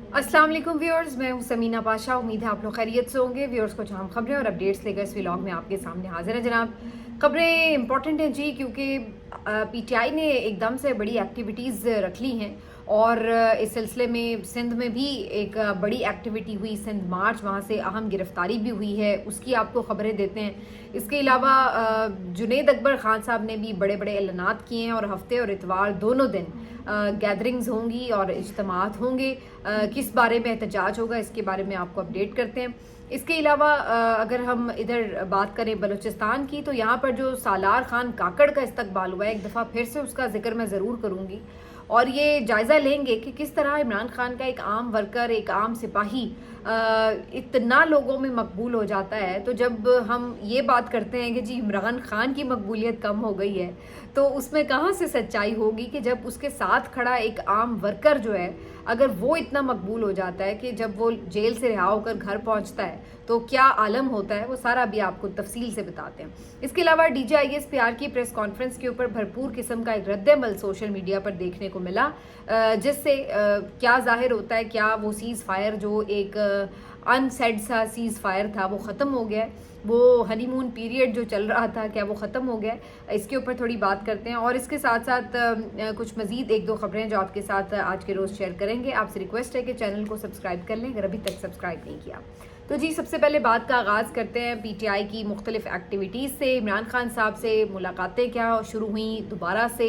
अस्सलाम वालेकुम व्यूअर्स, मैं हूं समीना पाशा। उम्मीद है आप लोग खैरियत से होंगे। व्यूअर्स को अहम खबरें और अपडेट्स लेकर इस व्लॉग में आपके सामने हाजिर है जनाब। खबरें इंपॉर्टेंट हैं जी, क्योंकि पीटीआई ने एकदम से बड़ी एक्टिविटीज़ रख ली हैं और इस सिलसिले में सिंध में भी एक बड़ी एक्टिविटी हुई, सिंध मार्च, वहाँ से अहम गिरफ्तारी भी हुई है, उसकी आपको खबरें देते हैं। इसके अलावा जुनैद अकबर खान साहब ने भी बड़े बड़े ऐलानात किए हैं और हफ्ते और इतवार दोनों दिन गैदरिंग्स होंगी और इज्तिमात होंगे। किस बारे में एहतजाज होगा, इसके बारे में आपको अपडेट करते हैं। इसके अलावा अगर हम इधर बात करें बलूचिस्तान की, तो यहाँ पर जो सालार खान काकड़ का इस्तकबाल हुआ है, एक दफ़ा फिर से उसका जिक्र मैं ज़रूर करूँगी और ये जायज़ा लेंगे कि किस तरह इमरान खान का एक आम वर्कर, एक आम सिपाही इतना लोगों में मकबूल हो जाता है। तो जब हम ये बात करते हैं कि जी इमरान खान की मकबूलियत कम हो गई है, तो उसमें कहाँ से सच्चाई होगी कि जब उसके साथ खड़ा एक आम वर्कर जो है, अगर वो इतना मकबूल हो जाता है कि जब वो जेल से रिहा होकर घर पहुंचता है तो क्या आलम होता है, वो सारा भी आपको तफसील से बताते हैं। इसके अलावा DGISPR की प्रेस कॉन्फ्रेंस के ऊपर भरपूर किस्म का एक रद्द-ए-अमल सोशल मीडिया पर देखने को मिला, जिससे क्या जाहिर होता है, क्या वो सीज़ फायर जो एक अनसेड सा सीज़ फायर था वो ख़त्म हो गया है, वो हनीमून पीरियड जो चल रहा था क्या वो ख़त्म हो गया है। इसके ऊपर थोड़ी बात करते हैं और इसके साथ साथ कुछ मज़ीद एक दो खबरें जो आपके साथ आज के रोज़ शेयर करेंगे। आपसे रिक्वेस्ट है कि चैनल को सब्सक्राइब कर लें अगर अभी तक सब्सक्राइब नहीं किया। तो जी सबसे पहले बात का आगाज़ करते हैं PTI की मुख्तलिफ एक्टिविटीज़ से। इमरान खान साहब से मुलाकातें क्या शुरू हुई, दोबारा से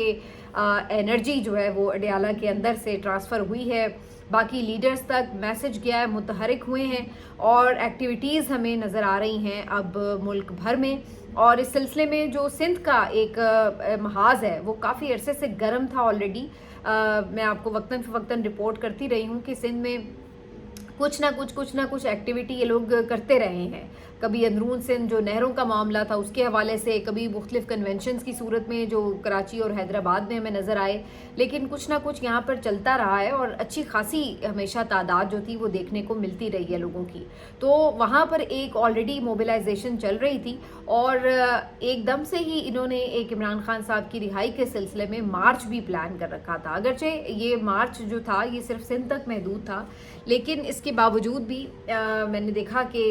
एनर्जी जो है वो अडयाला के अंदर से ट्रांसफ़र हुई है, बाकी लीडर्स तक मैसेज गया है, मुतहरिक हुए हैं और एक्टिविटीज़ हमें नज़र आ रही हैं अब मुल्क भर में। और इस सिलसिले में जो सिंध का एक महाज है वो काफ़ी अरसे से गर्म था ऑलरेडी। मैं आपको वक्तन फ़वक्तन रिपोर्ट करती रही हूँ कि सिंध में कुछ ना कुछ एक्टिविटी ये लोग करते रहे हैं। कभी अंदरून सिंध जो नहरों का मामला था उसके हवाले से, कभी मुख्तलिफ कन्वेंशंस की सूरत में जो कराची और हैदराबाद में हमें नज़र आए, लेकिन कुछ ना कुछ यहाँ पर चलता रहा है और अच्छी खासी हमेशा तादाद जो थी वो देखने को मिलती रही है लोगों की। तो वहाँ पर एक ऑलरेडी मोबिलाइजेशन चल रही थी और एकदम से ही इन्होंने एक इमरान खान साहब की रिहाई के सिलसिले में मार्च भी प्लान कर रखा था। अगरचे ये मार्च जो था ये सिर्फ सिंध तक महदूद था, लेकिन इसके बावजूद भी मैंने देखा कि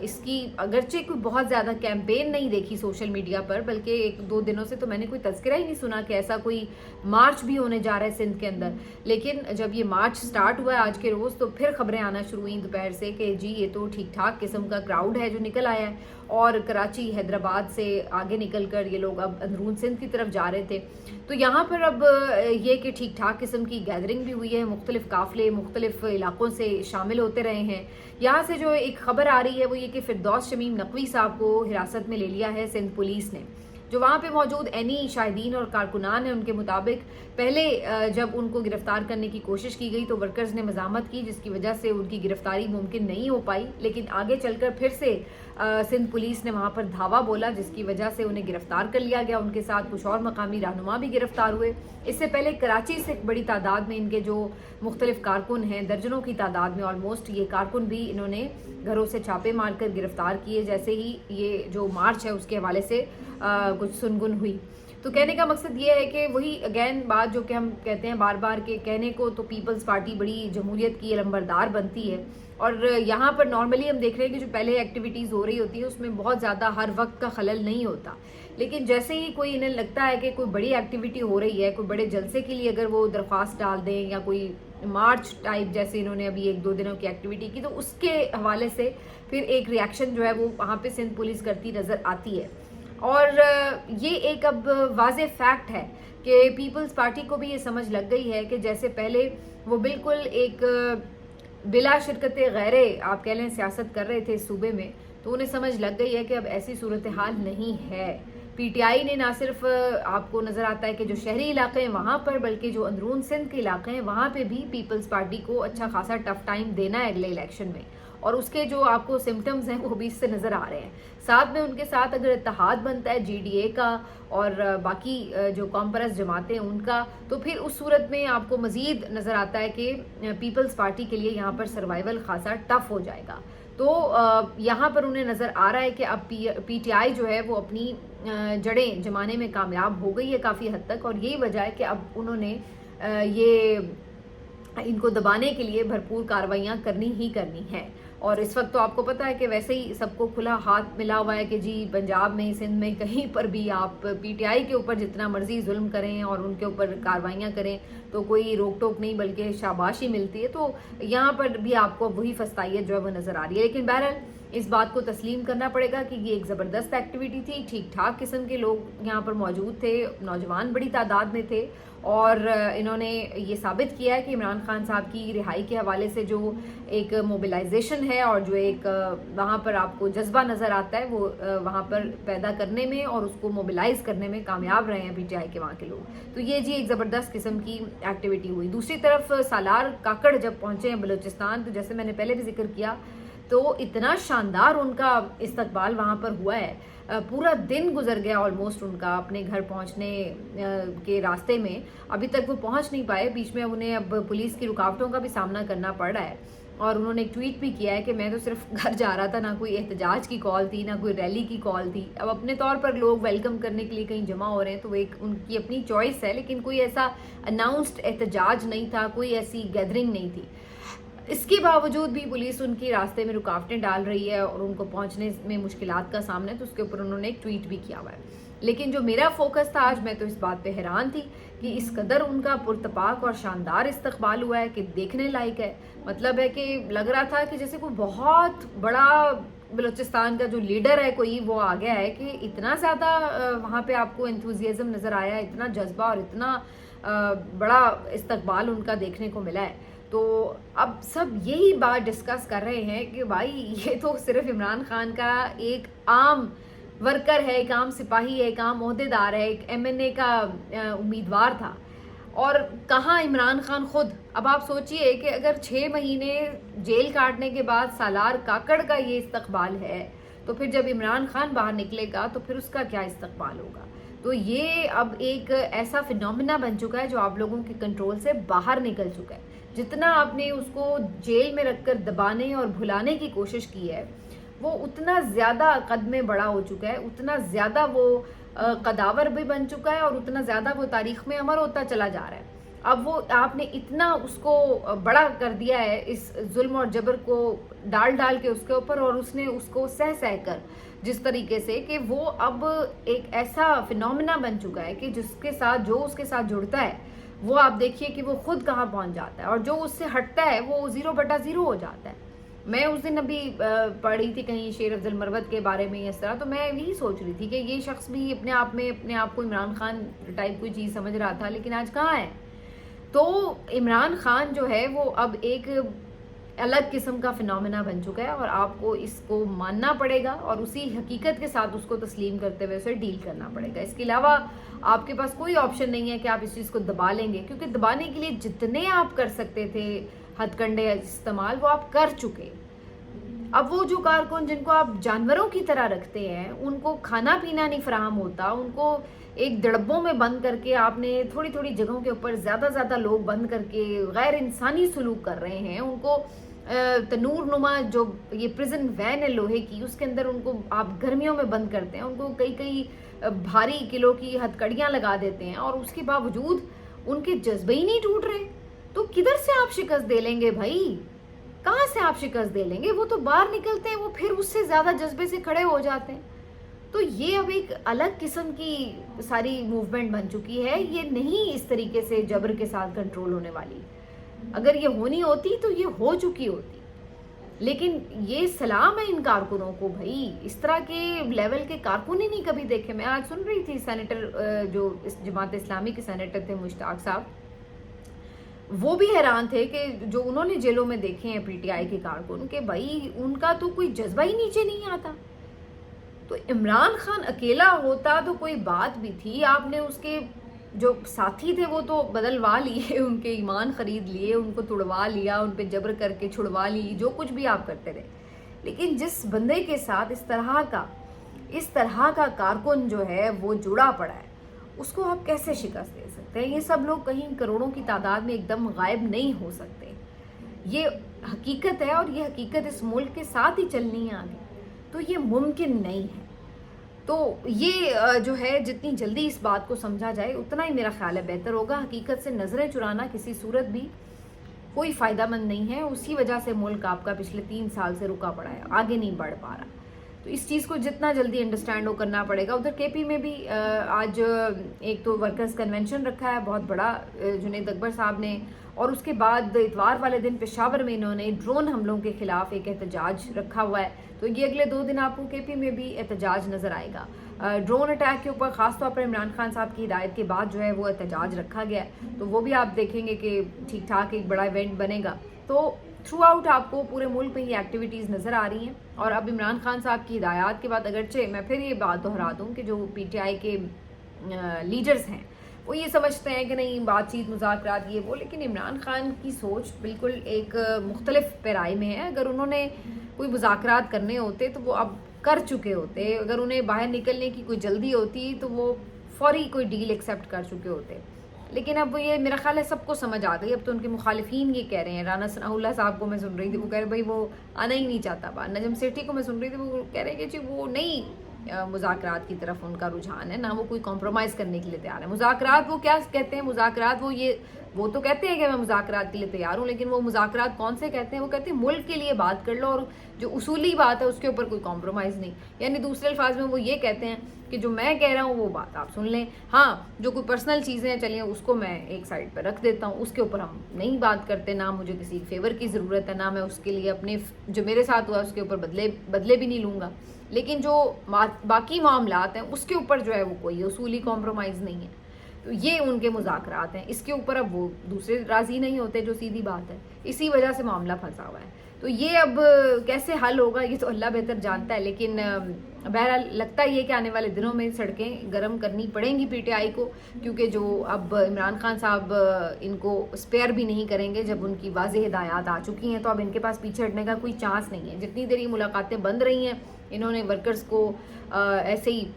इसकी अगरचे कोई बहुत ज़्यादा कैंपेन नहीं देखी सोशल मीडिया पर, बल्कि एक दो दिनों से तो मैंने कोई तज़किरा ही नहीं सुना कि ऐसा कोई मार्च भी होने जा रहा है सिंध के अंदर। लेकिन जब ये मार्च स्टार्ट हुआ है आज के रोज़, तो फिर खबरें आना शुरू हुई दोपहर से कि जी ये तो ठीक ठाक किस्म का क्राउड है जो निकल आया है और कराची हैदराबाद से आगे निकल कर ये लोग अब अंदरून सिंध की तरफ जा रहे थे। तो यहाँ पर अब ये कि ठीक ठाक किस्म की गैदरिंग भी हुई है, मुख्तलिफ काफ़िले मुख्तलिफ इलाकों से शामिल होते रहे हैं। यहाँ से जो एक खबर आ रही है वो ये कि फिरदौस शमीम नकवी साहब को हिरासत में ले लिया है सिंध पुलिस ने। जो वहाँ पे मौजूद एनी शाहिदीन और कारकुनान हैं, उनके मुताबिक पहले जब उनको गिरफ्तार करने की कोशिश की गई तो वर्कर्स ने मजामत की, जिसकी वजह से उनकी गिरफ्तारी मुमकिन नहीं हो पाई। लेकिन आगे चलकर फिर से सिंध पुलिस ने वहाँ पर धावा बोला, जिसकी वजह से उन्हें गिरफ्तार कर लिया गया। उनके साथ कुछ और मकामी रहनुमा भी गिरफ्तार हुए। इससे पहले कराची से एक बड़ी तादाद में इनके जो मुख्तलिफ कारकुन हैं, दर्जनों की तादाद में ऑलमोस्ट, ये कारकुन भी इन्होंने घरों से छापे मारकर गिरफ्तार किए जैसे ही ये जो मार्च है उसके हवाले से कुछ सुनगुन हुई। तो कहने का मकसद ये है कि वही अगेन बात जो कि हम कहते हैं बार बार के कहने को, तो पीपल्स पार्टी बड़ी जमहूरियत की लंबरदार बनती है और यहाँ पर नॉर्मली हम देख रहे हैं कि जो पहले एक्टिविटीज़ हो रही होती है उसमें बहुत ज़्यादा हर वक्त का खलल नहीं होता, लेकिन जैसे ही कोई इन्हें लगता है कि कोई बड़ी एक्टिविटी हो रही है, कोई बड़े जलसे के लिए अगर वो दरख्वास्त डाल दें या कोई मार्च टाइप जैसे इन्होंने अभी एक दो दिनों की एक्टिविटी की, तो उसके हवाले से फिर एक रिएक्शन जो है वो वहाँ पे सिंध पुलिस करती नज़र आती है। और ये एक अब वाज़े फैक्ट है कि पीपल्स पार्टी को भी ये समझ लग गई है कि जैसे पहले वो बिल्कुल एक बिला शिरकत गैरे आप कह लें सियासत कर रहे थे इस सूबे में, तो उन्हें समझ लग गई है कि अब ऐसी सूरत हाल नहीं है। PTI ने ना सिर्फ आपको नज़र आता है कि जो शहरी इलाके हैं वहाँ पर, बल्कि जो अंदरून सिंध के इलाके हैं वहाँ पे भी पीपल्स पार्टी को अच्छा खासा टफ टाइम देना है अगले इलेक्शन में, और उसके जो आपको सिम्टम्स हैं वो भी इससे नज़र आ रहे हैं। साथ में उनके साथ अगर इत्तेहाद बनता है GDA का और बाकी जो कॉम्परस जमातें उनका, तो फिर उस सूरत में आपको मज़ीद नज़र आता है कि पीपल्स पार्टी के लिए यहाँ पर सर्वाइवल खासा टफ हो जाएगा। तो यहाँ पर उन्हें नज़र आ रहा है कि अब PTI जो है वो अपनी जड़ें जमाने में कामयाब हो गई है काफ़ी हद तक, और यही वजह है कि अब उन्होंने ये ان کو دبانے کے لیے بھرپور کارروائیاں کرنی ہی کرنی ہیں. اور اس وقت تو آپ کو پتہ ہے کہ ویسے ہی سب کو کھلا ہاتھ ملا ہوا ہے کہ جی پنجاب میں سندھ میں کہیں پر بھی آپ پی ٹی آئی کے اوپر جتنا مرضی ظلم کریں اور ان کے اوپر کارروائیاں کریں تو کوئی روک ٹوک نہیں بلکہ شاباشی ملتی ہے. تو یہاں پر بھی آپ کو وہی فسطائیت جو ہے وہ نظر آ رہی ہے. لیکن بہرحال اس بات کو تسلیم کرنا پڑے گا کہ یہ ایک زبردست ایکٹیویٹی تھی. ٹھیک ٹھاک قسم کے لوگ یہاں پر موجود تھے, نوجوان بڑی تعداد میں تھے, اور انہوں نے یہ ثابت کیا ہے کہ عمران خان صاحب کی رہائی کے حوالے سے جو ایک موبلائزیشن ہے اور جو ایک وہاں پر آپ کو جذبہ نظر آتا ہے وہ وہاں پر پیدا کرنے میں اور اس کو موبلائز کرنے میں کامیاب رہے ہیں پی ٹی آئی کے وہاں کے لوگ. تو یہ جی ایک زبردست قسم کی ایکٹیویٹی ہوئی. دوسری طرف سالار کاکڑ جب پہنچے ہیں بلوچستان, تو جیسے میں نے پہلے بھی ذکر کیا, تو اتنا شاندار ان کا استقبال وہاں پر ہوا ہے. پورا دن گزر گیا آلموسٹ ان کا اپنے گھر پہنچنے کے راستے میں. ابھی تک وہ پہنچ نہیں پائے, بیچ میں انہیں اب پولیس کی رکاوٹوں کا بھی سامنا کرنا پڑ رہا ہے. اور انہوں نے ایک ٹویٹ بھی کیا ہے کہ میں تو صرف گھر جا رہا تھا, نہ کوئی احتجاج کی کال تھی, نہ کوئی ریلی کی کال تھی. اب اپنے طور پر لوگ ویلکم کرنے کے لیے کہیں جمع ہو رہے ہیں تو وہ ایک ان کی اپنی چوائس ہے, لیکن کوئی ایسا اناؤنسڈ احتجاج نہیں تھا, کوئی ایسی گیدرنگ نہیں تھی. اس کے باوجود بھی پولیس ان کے راستے میں رکاوٹیں ڈال رہی ہے اور ان کو پہنچنے میں مشکلات کا سامنا ہے, تو اس کے اوپر انہوں نے ایک ٹویٹ بھی کیا ہوا ہے. لیکن جو میرا فوکس تھا آج, میں تو اس بات پہ حیران تھی کہ اس قدر ان کا پرتپاک اور شاندار استقبال ہوا ہے کہ دیکھنے لائق ہے. مطلب ہے کہ لگ رہا تھا کہ جیسے کوئی بہت بڑا بلوچستان کا جو لیڈر ہے کوئی وہ آ گیا ہے, کہ اتنا زیادہ وہاں پہ آپ کو انتھوزیازم نظر آیا, اتنا جذبہ اور اتنا بڑا استقبال ان کا دیکھنے کو ملا ہے. تو اب سب یہی بات ڈسکس کر رہے ہیں کہ بھائی یہ تو صرف عمران خان کا ایک عام ورکر ہے, ایک عام سپاہی ہے, ایک عام عہدیدار ہے, ایک ایم این اے کا امیدوار تھا, اور کہاں عمران خان خود. اب آپ سوچئے کہ اگر 6 مہینے جیل کاٹنے کے بعد سالار کاکڑ کا یہ استقبال ہے, تو پھر جب عمران خان باہر نکلے گا تو پھر اس کا کیا استقبال ہوگا. تو یہ اب ایک ایسا فینومینا بن چکا ہے جو آپ لوگوں کے کنٹرول سے باہر نکل چکا ہے. جتنا آپ نے اس کو جیل میں رکھ کر دبانے اور بھلانے کی کوشش کی ہے, وہ اتنا زیادہ قد میں بڑا ہو چکا ہے, اتنا زیادہ وہ قداور بھی بن چکا ہے, اور اتنا زیادہ وہ تاریخ میں امر ہوتا چلا جا رہا ہے. اب وہ آپ نے اتنا اس کو بڑا کر دیا ہے اس ظلم اور جبر کو ڈال ڈال کے اس کے اوپر, اور اس نے اس کو سہ کر جس طریقے سے کہ وہ اب ایک ایسا فینومینا بن چکا ہے کہ جس کے ساتھ جو اس کے ساتھ جڑتا ہے وہ آپ دیکھیے کہ وہ خود کہاں پہنچ جاتا ہے, اور جو اس سے ہٹتا ہے وہ 0/0 ہو جاتا ہے. میں اس دن ابھی پڑھ رہی تھی کہیں شیر افضل مروت کے بارے میں اس طرح, تو میں یہی سوچ رہی تھی کہ یہ شخص بھی اپنے آپ کو عمران خان ٹائپ کوئی چیز سمجھ رہا تھا, لیکن آج کہاں ہے. تو عمران خان جو ہے وہ اب ایک الگ قسم کا فینومینا بن چکا ہے, اور آپ کو اس کو ماننا پڑے گا اور اسی حقیقت کے ساتھ اس کو تسلیم کرتے ہوئے اسے ڈیل کرنا پڑے گا. اس کے علاوہ آپ کے پاس کوئی آپشن نہیں ہے کہ آپ اس چیز کو دبا لیں گے, کیونکہ دبانے کے لیے جتنے آپ کر سکتے تھے ہتھ کنڈے استعمال وہ آپ کر چکے. اب وہ جو کارکن جن کو آپ جانوروں کی طرح رکھتے ہیں, ان کو کھانا پینا نہیں فراہم ہوتا, ان کو ایک دڑبوں میں بند کر کے آپ نے تھوڑی تھوڑی جگہوں کے اوپر زیادہ لوگ بند کر کے غیر انسانی سلوک کر رہے ہیں. ان کو تنور نما جو یہ پریزن وین ہے لوہے کی, اس کے اندر ان کو آپ گرمیوں میں بند کرتے ہیں, ان کو کئی بھاری کلو کی ہتھکڑیاں لگا دیتے ہیں, اور اس کے باوجود ان کے جذبے ہی نہیں ٹوٹ رہے. تو کدھر سے آپ شکست دے لیں گے بھائی, کہاں سے آپ شکست دے لیں گے. وہ تو باہر نکلتے ہیں, وہ پھر اس سے زیادہ جذبے سے کھڑے ہو جاتے ہیں. تو یہ اب ایک الگ قسم کی ساری موومنٹ بن چکی ہے, یہ نہیں اس طریقے سے جبر کے ساتھ کنٹرول ہونے والی. اگر یہ ہونی ہوتی تو یہ ہو چکی ہوتی. لیکن یہ سلام ہے ان کارکنوں کو بھائی, اس طرح کے لیول کے کارکن ہی نہیں کبھی دیکھے. میں آج سن رہی تھی سینیٹر جو جماعت اسلامی کے سینیٹر تھے مشتاق صاحب, وہ بھی حیران تھے کہ جو انہوں نے جیلوں میں دیکھے ہیں پی ٹی آئی کے کارکن, کہ بھائی ان کا تو کوئی جذبہ ہی نیچے نہیں آتا. تو عمران خان اکیلا ہوتا تو کوئی بات بھی تھی, آپ نے اس کے جو ساتھی تھے وہ تو بدلوا لیے, ان کے ایمان خرید لیے, ان کو توڑوا لیا, ان پہ جبر کر کے چھڑوا لی, جو کچھ بھی آپ کرتے رہے. لیکن جس بندے کے ساتھ اس طرح کا کارکن جو ہے وہ جڑا پڑا ہے, اس کو آپ کیسے شکست دے سکتے ہیں. یہ سب لوگ کہیں کروڑوں کی تعداد میں ایک دم غائب نہیں ہو سکتے. یہ حقیقت ہے, اور یہ حقیقت اس ملک کے ساتھ ہی چلنی ہے آگے. تو یہ ممکن نہیں ہے. تو یہ جو ہے جتنی جلدی اس بات کو سمجھا جائے اتنا ہی میرا خیال ہے بہتر ہوگا. حقیقت سے نظریں چرانا کسی صورت بھی कोई फ़ायदेमंद नहीं है, उसी वजह से मुल्क आपका पिछले 3 साल से रुका पड़ा है, आगे नहीं बढ़ पा रहा। तो इस चीज़ को जितना जल्दी अंडरस्टैंड वो करना पड़ेगा। उधर केपी में भी आज एक तो वर्कर्स कन्वेंशन रखा है बहुत बड़ा जुनैद अकबर साहब ने, और उसके बाद इतवार वाले दिन पेशावर में इन्होंने ड्रोन हमलों के खिलाफ एक एहतजाज रखा हुआ है। तो ये अगले 2 दिन आपको केपी में भी एहतजाज नज़र आएगा। ड्रोन अटैक के ऊपर ख़ास तौर पर इमरान खान साहब की हिदायत के बाद जो है वो एहतजाज रखा गया है, तो वो भी आप देखेंगे कि ठीक ठाक एक बड़ा इवेंट बनेगा। तो थ्रू आउट आपको पूरे मुल्क में ये एक्टिविटीज़ नज़र आ रही हैं। और अब इमरान खान साहब की हिदायत के बाद अगरचे मैं फिर ये बात दोहरा दूँ कि जो PTI के लीडर्स हैं वो ये समझते हैं कि नहीं बातचीत मुज़ाकरात ये वो, लेकिन इमरान खान की सोच बिल्कुल एक मुख्तलिफ पैराई में है। अगर उन्होंने कोई मुज़ाकरात करने होते तो वो अब कर चुके होते, अगर उन्हें बाहर निकलने की कोई जल्दी होती तो वो फौरी कोई डील एक्सेप्ट कर चुके होते। लेकिन अब ये मेरा ख्याल है सबको समझ आ गई। अब तो उनके मुखालिफिन ये कह रहे हैं, राना सनाउल्लाह साहब को मैं सुन रही थी, वो कह रहे भाई वो आना ही नहीं चाहता बा। नजम सेठी को मैं सुन रही थी, वो कह रहे कि जी वो नहीं मुज़ाकरात की तरफ उनका रुझान है, ना वो कोई कॉम्प्रोमाइज़ करने के लिए तैयार है। मुज़ाकरात वो क्या कहते हैं, मुज़ाकरात वो तो कहते हैं कि मैं मुज़ाकरात के लिए तैयार हूँ, लेकिन वो मुज़ाकरात कौन से कहते हैं, वो कहते हैं मुल्क के लिए बात कर लो और जो उसूली बात है उसके ऊपर कोई कॉम्प्रोमाइज़ नहीं। यानी दूसरे अल्फाज में वो ये कहते हैं कि जो मैं कह रहा हूँ वो बात आप सुन लें, हाँ जो कोई पर्सनल चीज़ें हैं चलिए उसको मैं एक साइड पर रख देता हूँ, उसके ऊपर हम नहीं बात करते, ना मुझे किसी फेवर की ज़रूरत है, ना मैं उसके लिए अपने जो मेरे साथ हुआ उसके ऊपर बदले भी नहीं लूँगा। लेकिन जो बाकी मामलात हैं उसके ऊपर जो है वो कोई उसूली कॉम्प्रोमाइज़ नहीं है। तो ये उनके मुज़ाकरात हैं, इसके ऊपर अब वो दूसरे राज़ी नहीं होते, जो सीधी बात है। इसी वजह से मामला फंसा हुआ है। तो ये अब कैसे हल होगा ये तो अल्लाह बेहतर जानता है, लेकिन बहरहाल लगता ही है कि आने वाले दिनों में सड़कें गर्म करनी पड़ेंगी PTI को, क्योंकि जो अब इमरान खान साहब इनको स्पेयर भी नहीं करेंगे। जब उनकी वाज़ेह हिदायत आ चुकी हैं तो अब इनके पास पीछे हटने का कोई चांस नहीं है। जितनी देर ये मुलाकातें बंद रही हैं, इन्होंने वर्कर्स को ऐसे ही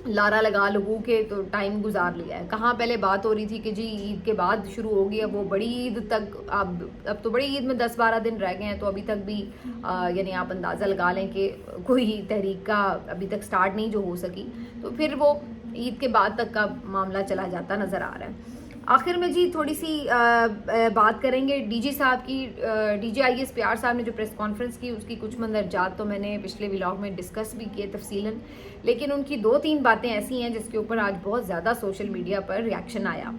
लारा लगा लगू के तो टाइम गुजार लिया है। कहाँ पहले बात हो रही थी कि जी ईद के बाद शुरू होगी, अब वो बड़ी ईद तक अब तो बड़ी ईद में 10-12 दिन रह गए हैं, तो अभी तक भी यानी आप अंदाज़ा लगा लें कि कोई तहरीक का अभी तक स्टार्ट नहीं जो हो सकी, तो फिर वो ईद के बाद तक का मामला चला जाता नज़र आ रहा है। आखिर में जी थोड़ी सी बात करेंगे DG साहब की। DG IAS PR साहब ने जो प्रेस कॉन्फ्रेंस की उसकी कुछ मंदरजात तो मैंने पिछले व्लॉग में डिस्कस भी किए तफसीलन, लेकिन उनकी 2-3 बातें ऐसी हैं जिसके ऊपर आज बहुत ज़्यादा सोशल मीडिया पर रिएक्शन आया।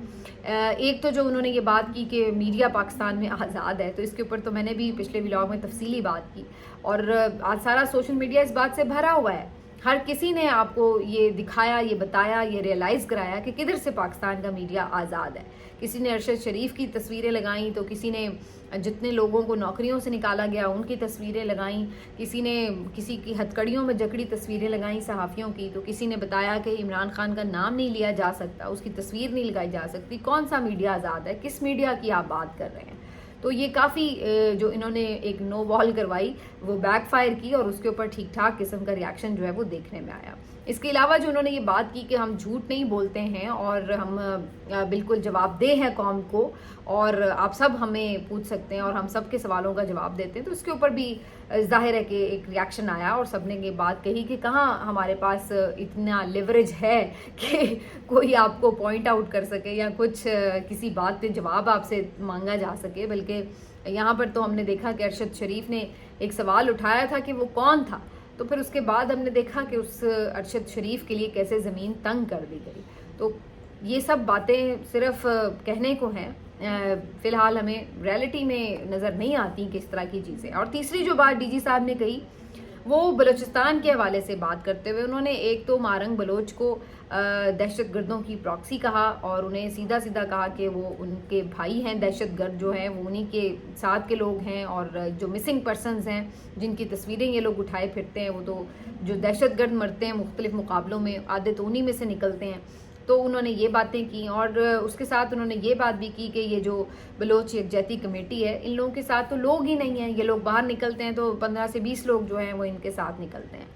एक तो जो उन्होंने ये बात की कि मीडिया पाकिस्तान में आज़ाद है, तो इसके ऊपर तो मैंने भी पिछले व्लॉग में तफसीली बात की, और आज सारा सोशल मीडिया इस बात से भरा हुआ है। हर किसी ने आपको ये दिखाया, ये बताया, ये रियलाइज़ कराया कि किधर से पाकिस्तान का मीडिया आज़ाद है। किसी ने अरशद शरीफ की तस्वीरें लगाईं, तो किसी ने जितने लोगों को नौकरियों से निकाला गया उनकी तस्वीरें लगाईं, किसी ने किसी की हथकड़ियों में जकड़ी तस्वीरें लगाईं सहाफ़ियों की, तो किसी ने बताया कि इमरान खान का नाम नहीं लिया जा सकता, उसकी तस्वीर नहीं लगाई जा सकती। कौन सा मीडिया आज़ाद है, किस मीडिया की आप बात कर रहे हैं? तो ये काफ़ी जो इन्होंने एक नो बॉल करवाई वो बैकफायर की, और उसके ऊपर ठीक ठाक किस्म का रिएक्शन जो है वो देखने में आया। इसके अलावा जो उन्होंने ये बात की कि हम झूठ नहीं बोलते हैं और हम बिल्कुल जवाबदेह हैं कौम को, और आप सब हमें पूछ सकते हैं और हम सब के सवालों का जवाब देते हैं, तो उसके ऊपर भी जाहिर है कि एक रिएक्शन आया और सब ने ये बात कही कि कहाँ हमारे पास इतना लिवरेज है कि कोई आपको पॉइंट आउट कर सके या कुछ किसी बात पे जवाब आपसे मांगा जा सके। बल्कि यहाँ पर तो हमने देखा कि अरशद शरीफ ने एक सवाल उठाया था कि वो कौन था, तो फिर उसके बाद हमने देखा कि उस अरशद शरीफ के लिए कैसे ज़मीन तंग कर दी गई। तो ये सब बातें सिर्फ कहने को हैं, फ़िलहाल हमें रियलिटी में नज़र नहीं आती किस तरह की चीज़ें। और तीसरी जो बात DG साहब ने कही वो बलूचिस्तान के हवाले से बात करते हुए उन्होंने एक तो मारंग बलोच को दहशत गर्दों की प्रॉक्सी कहा, और उन्हें सीधा सीधा कहा कि वो उनके भाई हैं, दहशत गर्द जो हैं वो उन्हीं के साथ के लोग हैं, और जो मिसिंग पर्सनस हैं जिनकी तस्वीरें ये लोग उठाए फिरते हैं, वो तो जो दहशत गर्द मरते हैं मुख्तलिफ मुकाबलों में आधे तो उन्हीं में से निकलते हैं। तो उन्होंने ये बातें की, और उसके साथ उन्होंने ये बात भी की कि ये जो बलोच यकजहती कमेटी है, इन लोगों के साथ तो लोग ही नहीं हैं, ये लोग बाहर निकलते हैं तो 15 से 20 लोग जो हैं वो इनके साथ निकलते हैं।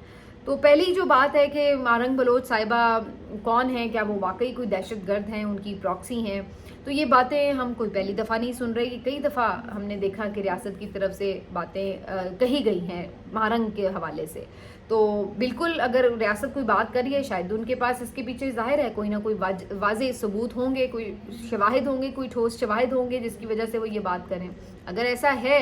تو پہلی جو بات ہے کہ مارنگ بلوچ صاحبہ کون ہیں، کیا وہ واقعی کوئی دہشت گرد ہیں، ان کی پراکسی ہیں؟ تو یہ باتیں ہم کوئی پہلی دفعہ نہیں سن رہے، کئی دفعہ ہم نے دیکھا کہ ریاست کی طرف سے باتیں کہی گئی ہیں مارنگ کے حوالے سے. تو بالکل اگر ریاست کوئی بات کر رہی ہے شاید ان کے پاس اس کے پیچھے ظاہر ہے کوئی نہ کوئی واضح ثبوت ہوں گے، کوئی شواہد ہوں گے، کوئی ٹھوس شواہد ہوں گے جس کی وجہ سے وہ یہ بات کریں. اگر ایسا ہے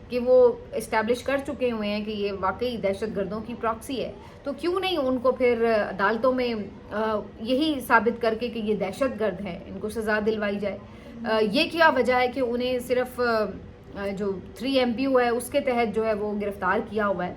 کہ وہ اسٹیبلش کر چکے ہوئے ہیں کہ یہ واقعی دہشت گردوں کی پراکسی ہے، تو کیوں نہیں ان کو پھر عدالتوں میں یہی ثابت کر کے کہ یہ دہشت گرد ہیں ان کو سزا دلوائی جائے. یہ کیا وجہ ہے کہ انہیں صرف جو 3 MPO ہے اس کے تحت جو ہے وہ گرفتار کیا ہوا ہے؟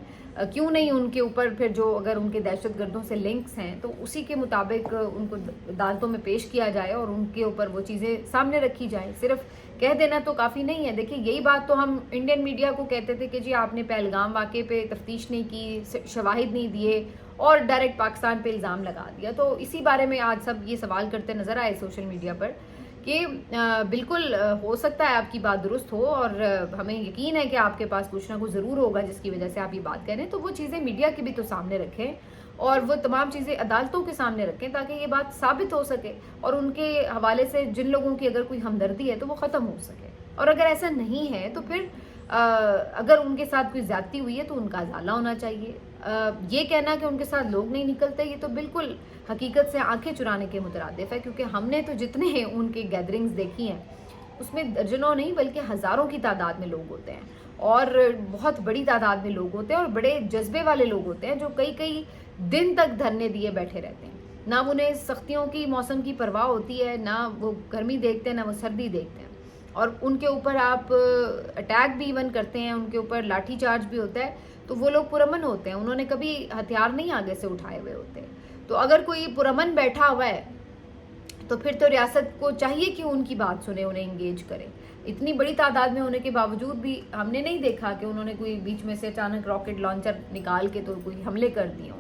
کیوں نہیں ان کے اوپر پھر جو اگر ان کے دہشت گردوں سے لنکس ہیں تو اسی کے مطابق ان کو عدالتوں میں پیش کیا جائے اور ان کے اوپر وہ چیزیں سامنے رکھی جائیں. صرف کہہ دینا تو کافی نہیں ہے. دیکھیں یہی بات تو ہم انڈین میڈیا کو کہتے تھے کہ جی آپ نے پہلگام واقعے پہ تفتیش نہیں کی، شواہد نہیں دیے اور ڈائریکٹ پاکستان پہ الزام لگا دیا. تو اسی بارے میں آج سب یہ سوال کرتے نظر آئے سوشل میڈیا پر کہ بالکل ہو سکتا ہے آپ کی بات درست ہو اور ہمیں یقین ہے کہ آپ کے پاس کچھ نہ کچھ ضرور ہوگا جس کی وجہ سے آپ یہ بات کریں، تو وہ چیزیں میڈیا کے بھی تو سامنے رکھیں اور وہ تمام چیزیں عدالتوں کے سامنے رکھیں تاکہ یہ بات ثابت ہو سکے اور ان کے حوالے سے جن لوگوں کی اگر کوئی ہمدردی ہے تو وہ ختم ہو سکے. اور اگر ایسا نہیں ہے تو پھر اگر ان کے ساتھ کوئی زیادتی ہوئی ہے تو ان کا ازالہ ہونا چاہیے. یہ کہنا کہ ان کے ساتھ لوگ نہیں نکلتے یہ تو بالکل حقیقت سے آنکھیں چرانے کے مترادف ہے، کیونکہ ہم نے تو جتنے ہیں ان کے گیدرنگز دیکھی ہیں اس میں درجنوں نہیں بلکہ ہزاروں کی تعداد میں لوگ ہوتے ہیں اور بہت بڑی تعداد میں لوگ ہوتے ہیں اور بڑے جذبے والے لوگ ہوتے ہیں جو کئی دن تک دھرنے دیے بیٹھے رہتے ہیں. نہ انہیں سختیوں کی موسم کی پرواہ ہوتی ہے، نہ وہ گرمی دیکھتے ہیں نہ وہ سردی دیکھتے ہیں. اور ان کے اوپر آپ اٹیک بھی ایون کرتے ہیں، ان کے اوپر لاٹھی چارج بھی ہوتا ہے تو وہ لوگ پرامن ہوتے ہیں، انہوں نے کبھی ہتھیار نہیں آگے سے اٹھائے ہوئے ہوتے. تو اگر کوئی پرامن بیٹھا ہوا ہے تو پھر تو ریاست کو چاہیے کہ ان کی بات سنے، انہیں انگیج کرے. اتنی بڑی تعداد میں ہونے کے باوجود بھی ہم نے نہیں دیکھا کہ انہوں نے کوئی بیچ میں سے اچانک راکٹ لانچر نکال کے تو کوئی حملے کر دیے ہوں.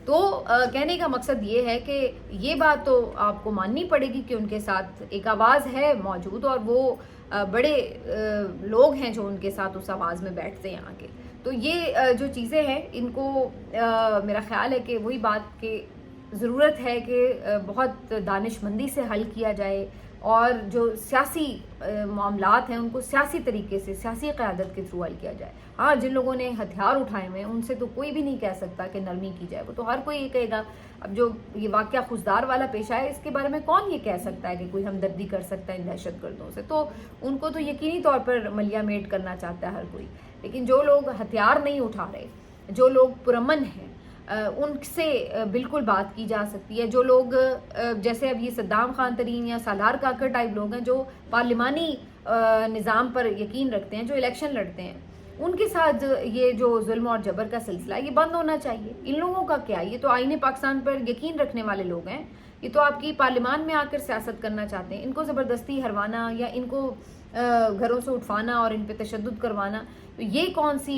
تو کہنے کا مقصد یہ ہے کہ یہ بات تو آپ کو ماننی پڑے گی کہ ان کے ساتھ ایک آواز ہے موجود اور وہ بڑے لوگ ہیں جو ان کے ساتھ اس آواز میں بیٹھتے ہیں آگے. تو یہ جو چیزیں ہیں ان کو میرا خیال ہے کہ وہی بات کہ ضرورت ہے کہ بہت دانش مندی سے حل کیا جائے اور جو سیاسی معاملات ہیں ان کو سیاسی طریقے سے سیاسی قیادت کے تھرو حل کیا جائے. ہاں جن لوگوں نے ہتھیار اٹھائے ہوئے ہیں ان سے تو کوئی بھی نہیں کہہ سکتا کہ نرمی کی جائے، وہ تو ہر کوئی یہ کہے گا. اب جو یہ واقعہ خزدار والا پیش آیا اس کے بارے میں کون یہ کہہ سکتا ہے کہ کوئی ہمدردی کر سکتا ہے ان دہشت گردوں سے؟ تو ان کو تو یقینی طور پر ملیا میٹ کرنا چاہتا ہے ہر کوئی. لیکن جو لوگ ہتھیار نہیں اٹھا رہے، جو لوگ پرامن ہیں، ان سے بالکل بات کی جا سکتی ہے. جو لوگ جیسے اب یہ صدام خان ترین یا سالار کاکر ٹائپ لوگ ہیں جو پارلیمانی نظام پر یقین رکھتے ہیں، جو الیکشن لڑتے ہیں، ان کے ساتھ یہ جو ظلم اور جبر کا سلسلہ ہے یہ بند ہونا چاہیے. ان لوگوں کا کیا، یہ تو آئین پاکستان پر یقین رکھنے والے لوگ ہیں، یہ تو آپ کی پارلیمان میں آ کر سیاست کرنا چاہتے ہیں. ان کو زبردستی ہروانا یا ان کو گھروں سے اٹھوانا اور ان پہ تشدد کروانا، تو یہ کون سی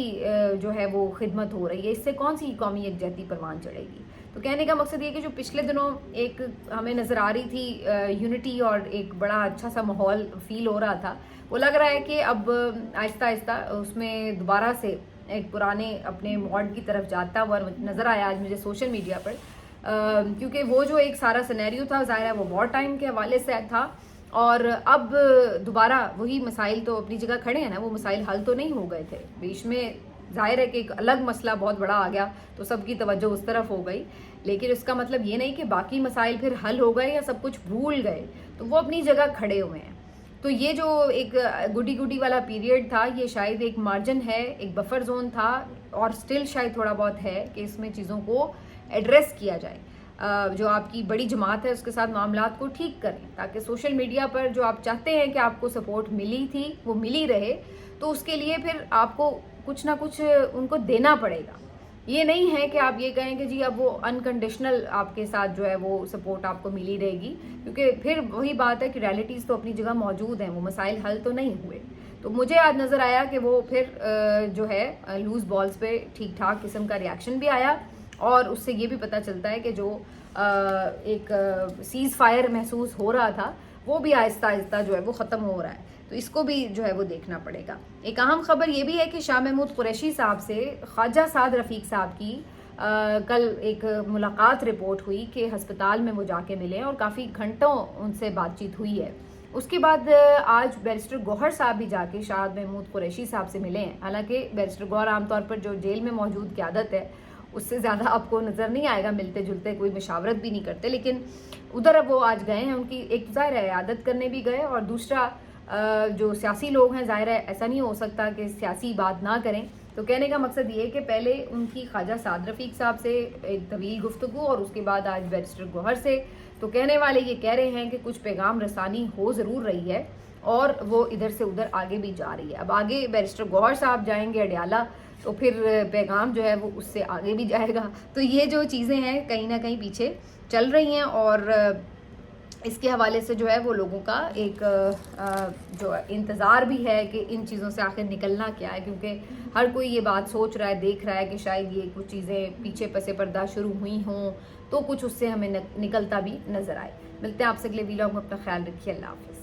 جو ہے وہ خدمت ہو رہی ہے؟ اس سے کون سی قومی یکجہتی پروان چڑھے گی؟ تو کہنے کا مقصد یہ کہ جو پچھلے دنوں ایک ہمیں نظر آ رہی تھی یونٹی اور ایک بڑا اچھا سا ماحول فیل ہو رہا تھا، وہ لگ رہا ہے کہ اب آہستہ آہستہ اس میں دوبارہ سے ایک پرانے اپنے موڈ کی طرف جاتا ہوا نظر آیا آج مجھے سوشل میڈیا پر. کیونکہ وہ جو ایک سارا سینیریو تھا ظاہر ہے وہ وار ٹائم کے حوالے سے تھا اور اب دوبارہ وہی مسائل تو اپنی جگہ کھڑے ہیں نا، وہ مسائل حل تو نہیں ہو گئے تھے. بیچ میں ظاہر ہے کہ ایک الگ مسئلہ بہت بڑا آ گیا تو سب کی توجہ اس طرف ہو گئی، لیکن اس کا مطلب یہ نہیں کہ باقی مسائل پھر حل ہو گئے یا سب کچھ بھول گئے. تو وہ اپنی جگہ کھڑے ہوئے ہیں. تو یہ جو ایک گڈی والا پیریڈ تھا یہ شاید ایک مارجن ہے، ایک بفر زون تھا اور سٹل شاید تھوڑا بہت ہے کہ اس میں چیزوں کو ایڈریس کیا جائے. جو آپ کی بڑی جماعت ہے اس کے ساتھ معاملات کو ٹھیک کریں تاکہ سوشل میڈیا پر جو آپ چاہتے ہیں کہ آپ کو سپورٹ ملی تھی وہ ملی رہے. تو اس کے لیے پھر آپ کو کچھ نہ کچھ ان کو دینا پڑے گا. یہ نہیں ہے کہ آپ یہ کہیں کہ جی اب وہ انکنڈیشنل آپ کے ساتھ جو ہے وہ سپورٹ آپ کو ملی رہے گی، کیونکہ پھر وہی بات ہے کہ ریالٹیز تو اپنی جگہ موجود ہیں، وہ مسائل حل تو نہیں ہوئے. تو مجھے آج نظر آیا کہ وہ پھر جو ہے لوز بالز پہ ٹھیک ٹھاک قسم کا ریاکشن بھی آیا اور اس سے یہ بھی پتہ چلتا ہے کہ جو ایک سیز فائر محسوس ہو رہا تھا وہ بھی آہستہ آہستہ جو ہے وہ ختم ہو رہا ہے. تو اس کو بھی جو ہے وہ دیکھنا پڑے گا. ایک اہم خبر یہ بھی ہے کہ شاہ محمود قریشی صاحب سے خواجہ سعد رفیق صاحب کی कल एक मुलाकात रिपोर्ट हुई कि हस्पताल में वो जाके मिले और काफ़ी घंटों उनसे बातचीत हुई है। उसके बाद आज बैरिस्टर गौहर साहब भी जाके शाहिद महमूद कुरैशी साहब से मिले हैं। हालांकि बैरिस्टर गौहर आमतौर पर जो जेल में मौजूद की आदत है उससे ज़्यादा आपको नज़र नहीं आएगा मिलते जुलते, कोई मशावरत भी नहीं करते, लेकिन उधर अब वो आज गए हैं। उनकी एक ज़ाहिर है इयादत करने भी गए, और दूसरा जो सियासी लोग हैं, ज़ाहिर है ऐसा नहीं हो सकता कि सियासी बात ना करें। तो कहने का मकसद ये है कि पहले उनकी ख्वाजा साद रफ़ीक साहब से एक तवील गुफ्तगू और उसके बाद आज बैरिस्टर गौहर से। तो कहने वाले ये कह रहे हैं कि कुछ पैगाम रसानी हो ज़रूर रही है और वो इधर से उधर आगे भी जा रही है। अब आगे बैरिस्टर गौहर साहब जाएंगे अडयाला तो फिर पैगाम जो है वो उससे आगे भी जाएगा। तो ये जो चीज़ें हैं कहीं ना कहीं पीछे चल रही हैं, और इसके हवाले से जो है वो लोगों का एक जो इंतज़ार भी है कि इन चीज़ों से आखिर निकलना क्या है, क्योंकि हर कोई ये बात सोच रहा है, देख रहा है कि शायद ये कुछ चीज़ें पीछे पसे पर्दा शुरू हुई हों तो कुछ उससे हमें निकलता भी नज़र आए। मिलते हैं आपसे अगले वीलॉग में, अपना ख्याल रखिए, अल्लाह हाफ़िज़।